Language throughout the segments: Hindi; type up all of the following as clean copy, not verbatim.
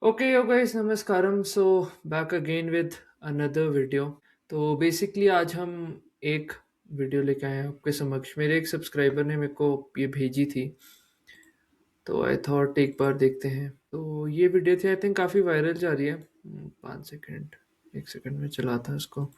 Okay, yo guys, namaskaram. So back again with another video. तो बेसिकली आज हम एक वीडियो लेके आए हैं आपके समक्ष। मेरे एक सब्सक्राइबर ने मेरे को ये भेजी थी, तो आई थॉट एक बार देखते हैं। तो ये वीडियो थी, आई थिंक काफ़ी वायरल जा रही है। 5 सेकंड, 1 सेकंड में चलाता है इसको।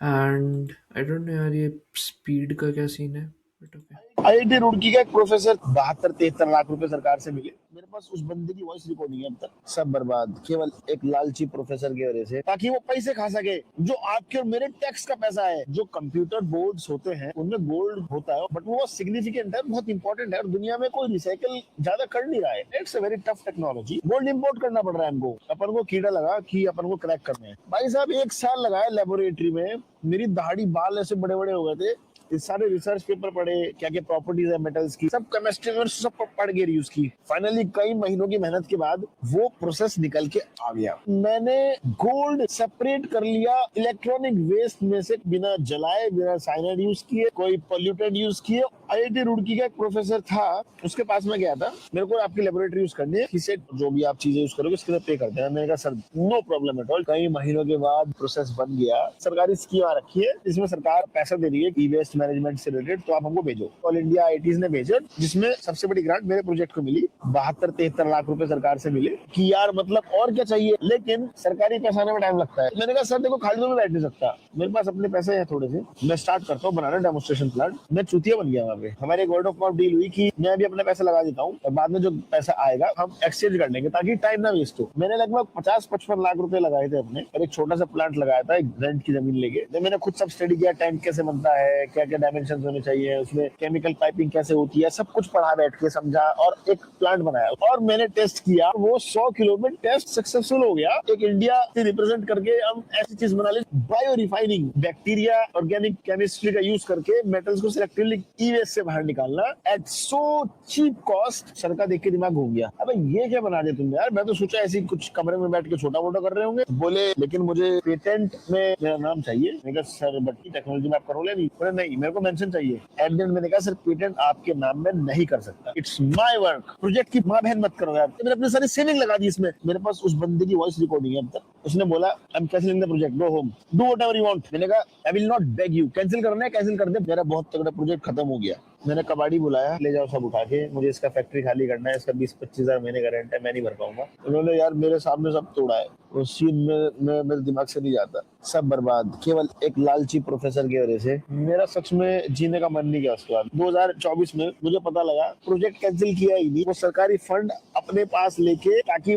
एंड आई डोंट नो यार, ये स्पीड का क्या सीन है, बट ओके। आईआईटी रुड़की का एक प्रोफेसर 72-73 लाख रुपए सरकार से मिले। मेरे पास उस बंदे की वॉइस रिकॉर्डिंग है। अब तक सब बर्बाद केवल एक लालची प्रोफेसर की वजह से, ताकि वो पैसे खा सके जो आपके और मेरे टैक्स का पैसा है। जो कंप्यूटर बोर्ड्स होते हैं उनमें गोल्ड होता है, बट वो सिग्निफिकेंट है, बहुत इंपॉर्टेंट है, और दुनिया में कोई रिसाइकल ज्यादा कर नहीं रहा है। It's a very tough technology. Gold import करना पड़ रहा है हमको। अपन को कीड़ा लगा कि अपन को क्रैक करने हैं। भाई साहब 1 साल लगाया लेबोरेटरी में। मेरी दाढ़ी बाल ऐसे बड़े बड़े हो गए थे। ये सारे रिसर्च पेपर पढ़े, क्या क्या प्रॉपर्टीज है मेटल्स की, सब केमिस्ट्री में सब पढ़ के यूज की। फाइनली कई महीनों की मेहनत के बाद वो प्रोसेस निकल के आ गया। मैंने गोल्ड सेपरेट कर लिया इलेक्ट्रॉनिक वेस्ट में से, बिना जलाए, बिना साइनाइड यूज किए, कोई पोल्यूटेड यूज किए। आईआईटी रुड़की का एक प्रोफेसर था, उसके पास में गया था। मेरे को आपकी लेबोरेटरी यूज करनी है, किसे जो भी आप चीजें यूज करोगे उसके लिए पे कर देना। मैंने कहा sir no problem at all. कई महीनों के बाद प्रोसेस बन गया। सरकारी स्कीम आ रखी है जिसमें सरकार पैसा दे रही है ई वेस्ट मैनेजमेंट से रिलेटेड, तो आप हमको भेजो। ऑल इंडिया आईआईटीज ने भेजा, जिसमें सबसे बड़ी ग्रांट मेरे प्रोजेक्ट को मिली। 72-73 लाख रुपए सरकार से मिले कि यार मतलब और क्या चाहिए, लेकिन सरकारी पैसा आने में टाइम लगता है। मैंने कहा सर देखो, खाली तो मैं बैठ नहीं सकता, मेरे पास अपने पैसे हैं थोड़े से, मैं स्टार्ट करता हूँ बनाना डेमोस्ट्रेशन प्लांट। मैं चूतिया बन गया वहाँ पे। हमारे एक वर्ड ऑफ माउथ डील हुई कि मैं भी अपने पैसे लगा देता हूँ और बाद में जो पैसा आएगा हम एक्सचेंज कर लेंगे, ताकि टाइम ना वेस्ट हो। मैंने लगभग 50-55 लाख रुपए लगाए थे अपने, और एक छोटा सा प्लांट लगाया था, एक रेंट की जमीन लेके। तो मैंने खुद सब स्टडी किया, टैंक कैसे बनता है, क्या क्या डायमेंशन होने चाहिए उसमें, केमिकल पाइपिंग कैसे होती है, सब कुछ पढ़ा बैठ के, समझा, और एक प्लांट बनाया। और मैंने टेस्ट किया, वो 100 किलो में टेस्ट सक्सेसफुल हो गया। एक इंडिया से रिप्रेजेंट करके हम ऐसी चीज बना ली, bio refining, bacteria organic chemistry का यूज करके मेटल्स को सिलेक्टिवली ई वेस्ट से बाहर निकालना एट सो चीप कॉस्ट। सर का देख के दिमाग घूम गया, अबे ये क्या बना दिया तुमने यार। मैं तो सोचा ऐसी कुछ कमरे में बैठ के छोटा मोटा कर रहे होंगे। बोले लेकिन मुझे पेटेंट में मेरा नाम चाहिए। मैंने कहा सर बट टेक्नोलॉजी में आप करोगे नहीं? बोले नहीं, मेरे को मेंशन चाहिए। एट द एंड मैंने कहा सर पेटेंट आपके नाम में नहीं कर सकता, इट्स माय वर्क। प्रोजेक्ट की माँ बहन मत करो यार। तो मैंने अपनी सारी सेविंग लगा दी इसमें। मेरे पास उस बंदे की वॉइस रिकॉर्डिंग है अब तक। उसने बोला I am cancelling the project, go home, do whatever you want. मैंने कहा I will not beg you, cancel करना है कैंसिल कर दे, मेरा बहुत तगड़ा प्रोजेक्ट खत्म हो गया। मैंने कबाड़ी बुलाया, ले जाओ सब उठा के, मुझे इसका फैक्ट्री खाली करना है, इसका 20-25 हजार महीने का रेंट है, मैं नहीं भर पाऊंगा। उन्होंने यार मेरे सामने सब तोड़ा है। उस सीन में मेरे दिमाग से नहीं जाता। सब बर्बाद केवल एक लालची प्रोफेसर की वजह से। मेरा सच में जीने का मन नहीं किया। उसके बाद 2024 में मुझे पता लगा प्रोजेक्ट कैंसिल किया ही नहीं, वो सरकारी फंड अपने पास लेके, ताकि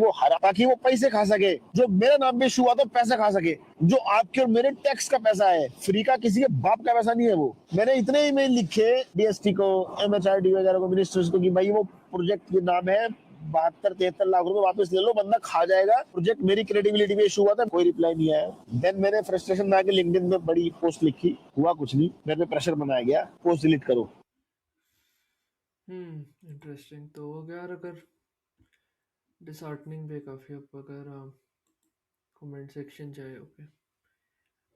वो पैसे खा सके जो मेरे नाम पे इशू हुआ, तो पैसा खा सके जो आपके और मेरे टैक्स का पैसा है। फ्री का किसी के बाप का पैसा नहीं है वो। मैंने इतने ईमेल लिखे डीएसटी को, एमएचआरडी वगैरह को, मिनिस्टर्स को, कि भाई वो प्रोजेक्ट के नाम है, 72-73 लाख रुपए वापस ले लो, बंदा खा जाएगा, प्रोजेक्ट मेरी क्रेडिबिलिटी पे इशू हुआ था। कोई रिप्लाई नहीं आया। देन मैंने फ्रस्ट्रेशन में आके लिंक्डइन में बड़ी पोस्ट लिखी, हुआ कुछ नहीं, मेरे पे प्रेशर बनाया गया, पोस्ट डिलीट करो। इंटरेस्टिंग तो हो गया। और अगर डिसहार्टनिंग भी है काफ़ी, अब अगर कमेंट सेक्शन जाए। ओके,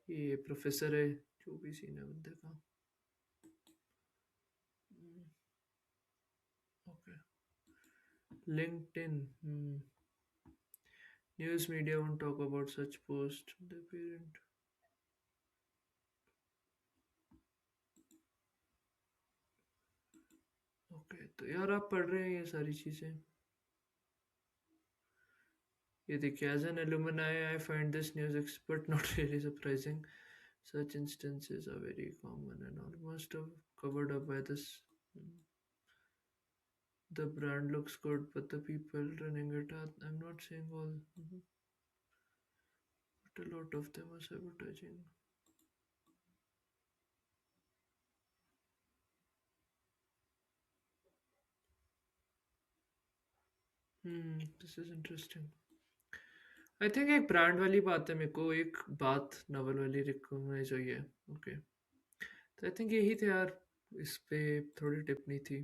ये प्रोफेसर है, जो भी सीन है बंदे का। Okay, LinkedIn. News media won't talk about such post, the parent। Okay, तो यार आप पढ़ रहे हैं ये सारी चीज़ें। ये देखिए, as an alumni I find this news expert not really surprising. Such instances are very common and almost covered up by this. The brand looks good, but the people running it are, I'm not saying all, but a lot of them are sabotaging. This is interesting. I think एक ब्रांड वाली बात है, मेरे को एक बात नवल वाली रिकॉग्नाइज हुई है। ओके, तो आई थिंक यही थे यार, इस पे थोड़ी टिप्पणी थी।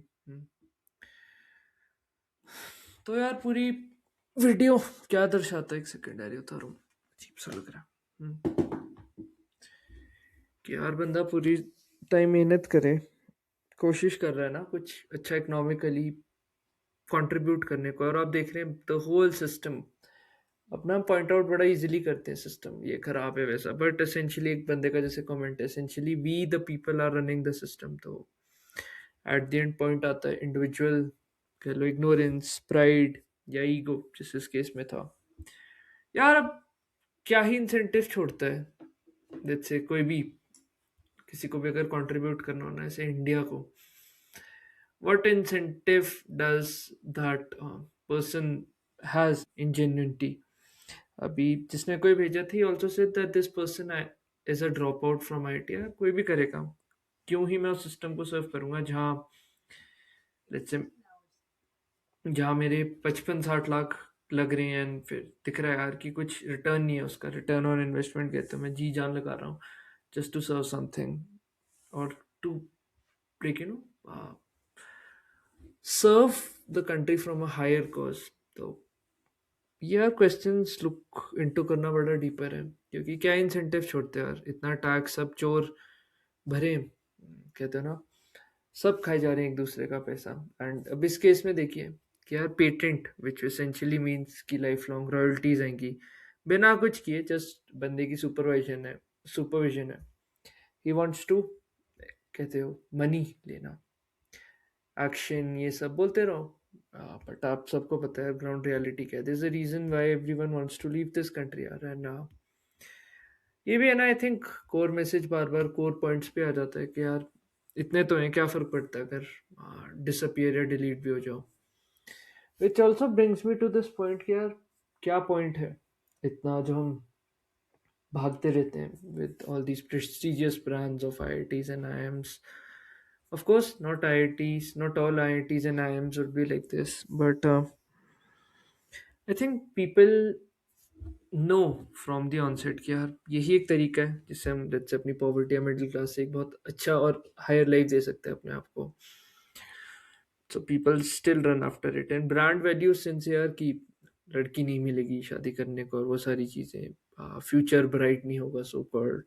तो यार पूरी वीडियो क्या दर्शाता है, एक सेकेंड यार उतारूँ, अजीब सा लग रहा है। कि यार बंदा पूरी टाइम मेहनत करे, कोशिश कर रहा है ना कुछ अच्छा इकोनॉमिकली कंट्रीब्यूट करने को, और आप देख रहे हैं द होल सिस्टम अपना पॉइंट आउट बड़ा इजीली करते हैं, सिस्टम ये खराब है वैसा, बट एसेंशियली एक बंदे का जैसे कमेंट है, essentially we the people are running the system. तो एट द एंड पॉइंट आता है इंडिविजुअल, कह लो इग्नोरेंस, प्राइड या ईगो, जिस इस केस में था। यार अब क्या ही इंसेंटिव छोड़ता है, जैसे कोई भी, किसी को भी अगर कंट्रीब्यूट करना होना है ऐसे इंडिया को, what incentive does that person has in genuinity. अभी जिसने कोई भेजा थी also said that this person is a drop out from IT. कोई भी करेगा, क्यों ही मैं उस सिस्टम को सर्व करूंगा जहाँ, लेट्स से, जहाँ मेरे 55-60 लाख लग रहे हैं and फिर दिख रहा है यार कि कुछ रिटर्न नहीं है, उसका रिटर्न ऑन इन्वेस्टमेंट कहते हैं, मैं जी जान लगा रहा हूँ जस्ट टू सर्व समथिंग और to break you know serve the country from a higher cause. तो यार क्वेश्चंस लुक इनटू करना बड़ा डीपर है, क्योंकि क्या इंसेंटिव छोड़ते हैं यार, इतना टैक्स सब चोर भरे, कहते हैं ना, सब खाए जा रहे हैं एक दूसरे का पैसा। एंड अब इस केस में देखिए कि यार पेटेंट विच एसेंशियली मीन्स कि लाइफ लॉन्ग रॉयल्टीज आएंगी बिना कुछ किए, जस्ट बंदे की सुपरविजन है, ही वांट्स टू, कहते हो, मनी लेना, एक्शन, ये सब बोलते रहो। बट आप सबको पता है ग्राउंड रियलिटी क्या है, this is the reason why everyone wants to leave this country यार। एंड ये भी है ना, आई थिंक कोर मैसेज बार बार कोर पॉइंट्स पे आ जाता है कि यार इतने तो हैं, क्या फर्क पड़ता है अगर डिसअपियर या डिलीट भी हो जाओ। Which also brings me to this point कि यार क्या पॉइंट है इतना जो हम भागते रहते हैं with all these prestigious brands of IITs and IIMs। Of course, not IITs, not all IITs and IIMs would be like this, but I think people know from the onset कि यार यही एक तरीका है जिससे हम जैसे अपनी पॉवर्टी या मिडिल क्लास से एक बहुत अच्छा और हायर लाइफ दे सकते हैं अपने आप को। So people still run after it and brand value since यार कि लड़की नहीं मिलेगी शादी करने को और वो सारी चीज़ें, फ्यूचर ब्राइट नहीं होगा, सो कॉल्ड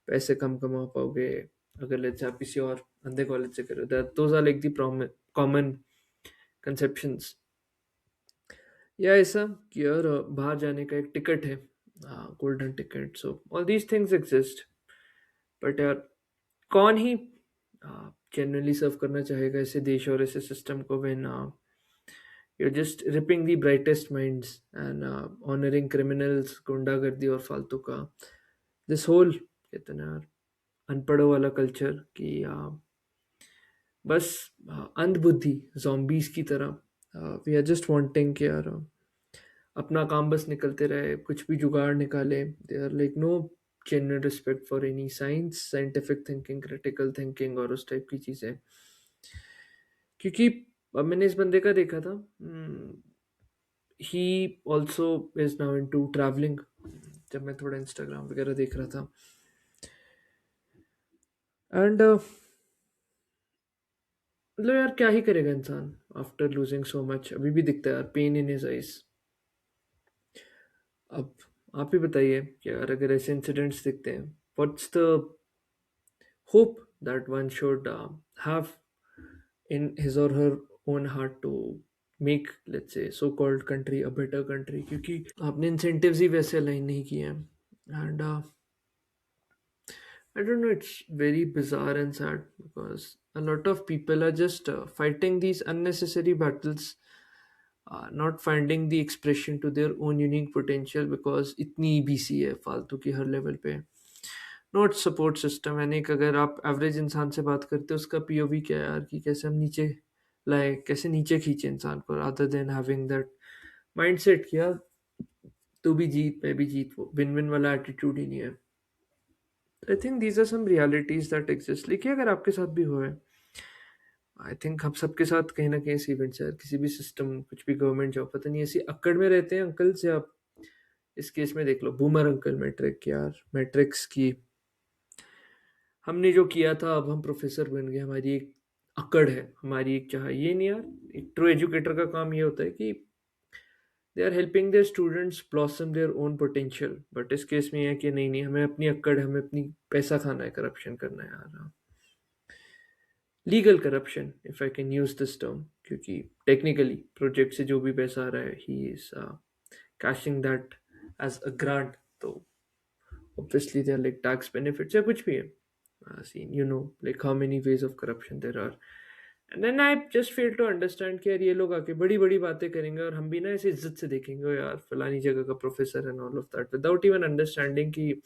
पैसे कम कमा पाओगे अगर लेट्स आप किसी और अंधे कॉलेज से करो, that those are like the common conceptions. या ऐसा कि यार बाहर जाने का एक टिकट है, golden ticket, so all these things exist. But यार कौन ही जेन्युइनली सर्व करना चाहेगा ऐसे देश और ऐसे सिस्टम को when you're just ripping the brightest minds and honoring criminals, गुंडागर्दी और फालतू का दिस होल, कहते हैं ना यार, अनपढ़ों वाला कल्चर कि बस अंधबुद्धि zombies की तरह वी आर जस्ट वांटिंग कि यार अपना काम बस निकलते रहे, कुछ भी जुगाड़ निकाले, they are like no genuine respect for any science, scientific thinking, critical thinking और उस टाइप की चीज़ें। क्योंकि अब मैंने इस बंदे का देखा था, he also is now into travelling, जब मैं थोड़ा इंस्टाग्राम वगैरह देख रहा था। एंड मतलब यार क्या ही करेगा इंसान आफ्टर लूजिंग सो मच, अभी भी दिखता है यार पेन इन हिज आइज। अब आप ही बताइए कि यार अगर ऐसे इंसिडेंट्स दिखते हैं, what's the hope that one should have in his or her own heart to make, let's say, so called country a better country, क्योंकि आपने incentives ही वैसे अलाइन नहीं किए हैं। And I don't know, it's very bizarre and sad because a lot of people are just fighting these unnecessary battles, not finding the expression to their own unique potential because इतनी BC है फालतू की हर लेवल पे। नोट सपोर्ट सिस्टम यानी कि अगर आप एवरेज इंसान से बात करते हो उसका POV क्या है यार, कि कैसे हम नीचे लाए, कैसे नीचे खींचे इंसान को, rather than having that mindset कि यार तू भी जीत मैं भी जीत, वो विन विन वाला एटीट्यूड ही नहीं है। I think these are some realities that exist. लिखिए अगर आपके साथ भी हुआ है, आई थिंक हम सबके साथ कहीं ना कहीं ऐसे इवेंट्स है, किसी भी सिस्टम, कुछ भी गवर्नमेंट जॉब, पता नहीं ऐसी अक्कड़ में रहते हैं अंकल से आप। इस केस में देख लो बूमर अंकल मैट्रिक, यार मैट्रिक्स की हमने जो किया था अब हम प्रोफेसर बन गए, हमारी एक अकड़ है, हमारी एक चाह, ये नहीं यार। एक ट्रू एजुकेटर का काम ये होता है कि they are helping their students blossom their own potential. But इस केस में ये है कि नहीं नहीं, हमें अपनी अक्कड़ है, हमें अपनी पैसा खाना है, करप्शन करना है यार, legal corruption if I can use this term, क्योंकि टेक्निकली प्रोजेक्ट से जो भी पैसा आ रहा है he is cashing that as a grant, तो obviously there like tax benefits या कुछ भी है, seen like how many ways of corruption there are. And then I just fail to understand कि यार ये लोग आके बड़ी बड़ी बातें करेंगे और हम भी ना ऐसे इज्जत से देखेंगे, "ओ यार फलानी जगह का professor and all of that, without even understanding कि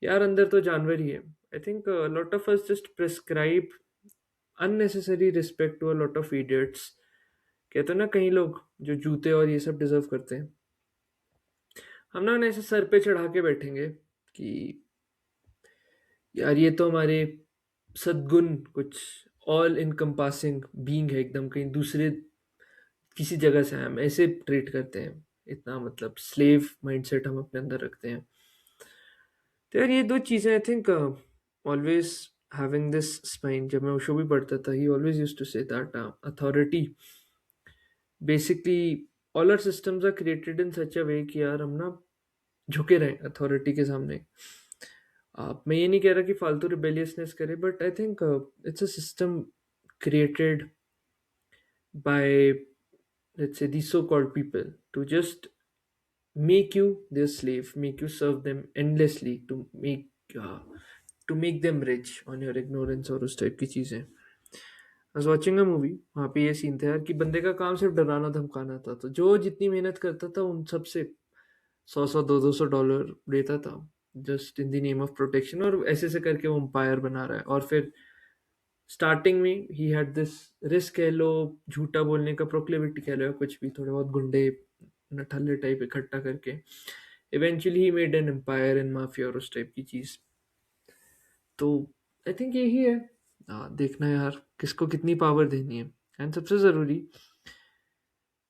यार अंदर तो जानवर ही है." I think lot of us just prescribe unnecessary respect to a lot of idiots. कहते हैं ना कई लोग जो जूते और ये सब डिजर्व करते हैं, हम ना उन्हें ऐसे सर पे चढ़ा के बैठेंगे कि यार ये तो हमारे सद्गुण कुछ ऑल इनकम्पासिंग बीइंग है, एकदम कहीं दूसरे किसी जगह से हम ऐसे ट्रीट करते हैं, इतना मतलब स्लेव माइंडसेट हम अपने अंदर रखते हैं। तो यार ये दो चीज़ें I think always having this spine, जब मैं ओशो भी पढ़ता था, he always used to say that authority basically all our systems are created in such a way कि यार हम ना झुके रहें अथॉरिटी के सामने। मैं ये नहीं कह रहा कि फालतू रिबेलियसनेस करे, but I think it's a system created by, let's say, these so-called people to just make you their slave, make you serve them endlessly uh, to make them rich on your ignorance और उस टाइप की चीज़ें। I was watching a movie, वहाँ पे ये सीन था यार कि बंदे का काम सिर्फ डराना धमकाना था, तो जो जितनी मेहनत करता था उन सब से 100 दो सौ डॉलर देता था, just in the name of protection, और ऐसे ऐसे करके वो एम्पायर बना रहा है। और फिर स्टार्टिंग में ही हैड दिस रिस्क कह लो, झूठा बोलने का प्रोक्लेविटी कह लो, या कुछ भी, थोड़े बहुत गुंडे नठल्ले टाइप इकट्ठा करके eventually he made an empire in mafia और उस टाइप की चीज। तो आई थिंक यही है, देखना यार किसको कितनी पावर देनी है। एंड सबसे जरूरी,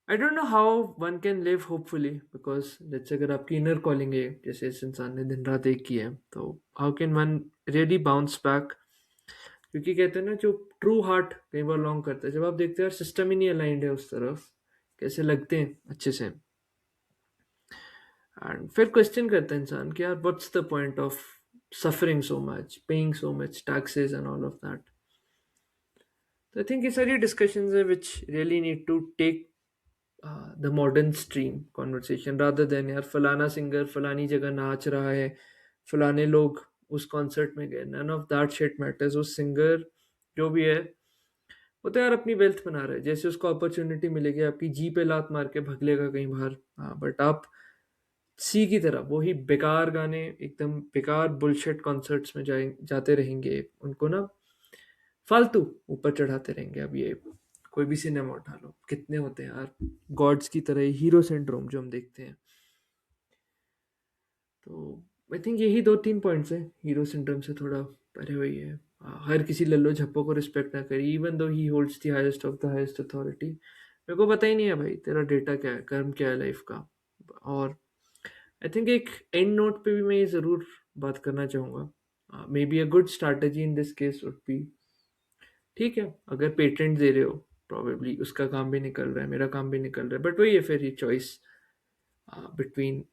I don't know how one can live hopefully, because let's अगर आपकी इनर कॉलिंग है जैसे इस इंसान ने दिन रात एक की है, तो how can one really bounce back? क्योंकि कहते हैं ना जो ट्रू हार्ट कई बार लॉन्ग करता है, जब आप देखते हैं यार सिस्टम ही नहीं अलाइंड है उस तरफ, कैसे लगते हैं अच्छे से। एंड फिर क्वेश्चन करता है इंसान कि यार what's the point of suffering so much, paying so much taxes and all of that. तो आई थिंक ये सारी डिस्कशंस है which really need to take the modern stream conversation, rather than यार फलाना सिंगर फलानी जगह नाच रहा है, फलाने लोग उस कॉन्सर्ट में गए, none of that shit matters. उस सिंगर जो भी है वो तो यार अपनी वेल्थ बना रहा है, जैसे उसको अपॉर्चुनिटी मिलेगी आपकी जी पे लात मार के भग लेगा कहीं बाहर। हाँ, बट आप सी की तरह वही बेकार गाने, एकदम बेकार बुलशिट कॉन्सर्ट्स में जाते रहेंगे, उनको ना फालतू ऊपर चढ़ाते रहेंगे। अब ये कोई भी सिनेमा उठा लो, कितने होते हैं यार गॉड्स की तरह हीरो सिंड्रोम जो हम देखते हैं। तो आई थिंक यही दो तीन पॉइंट्स हैं, हीरो सिंड्रोम से थोड़ा परे हुई है। हर किसी लल्लो झप्पो को रिस्पेक्ट ना करी, even though he holds the highest of the highest authority. मेरे को पता ही नहीं है भाई तेरा डेटा क्या है, कर्म क्या है लाइफ का। और आई थिंक एक एंड नोट पे भी मैं ये ज़रूर बात करना चाहूँगा, may be a good strategy in this case would be, ठीक है अगर पेटेंट दे रहे हो प्रॉबेबली उसका काम भी निकल रहा है, मेरा काम भी निकल रहा है, बट वही है फिर ये choice between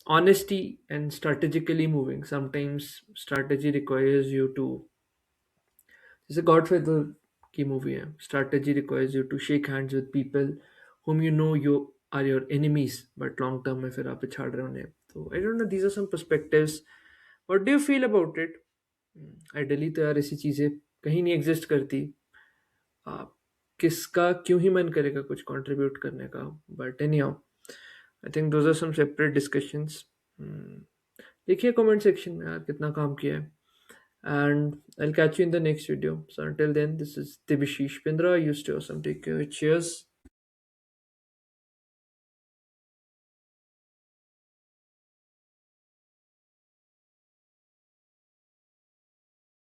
honesty and strategically moving. Sometimes strategy requires you to, जैसे गॉडफादर की मूवी है, strategy requires you to shake hands with people whom you know you are your enemies, but long term में फिर आप पिछाड़ रहे हो उन्हें। तो I don't know, these are some perspectives. What do you feel about it? Ideally तो यार ऐसी चीज़ें कहीं नहीं एग्जिस्ट करती, आप किसका क्यों ही मन करेगा कुछ कंट्रीब्यूट करने का, but anyhow I think those are some separate discussions. देखिए कमेंट सेक्शन में यार कितना काम किया है, and I'll catch you in the next video. So until then, this is Debashish Pindra. You stay awesome. Take care. Cheers.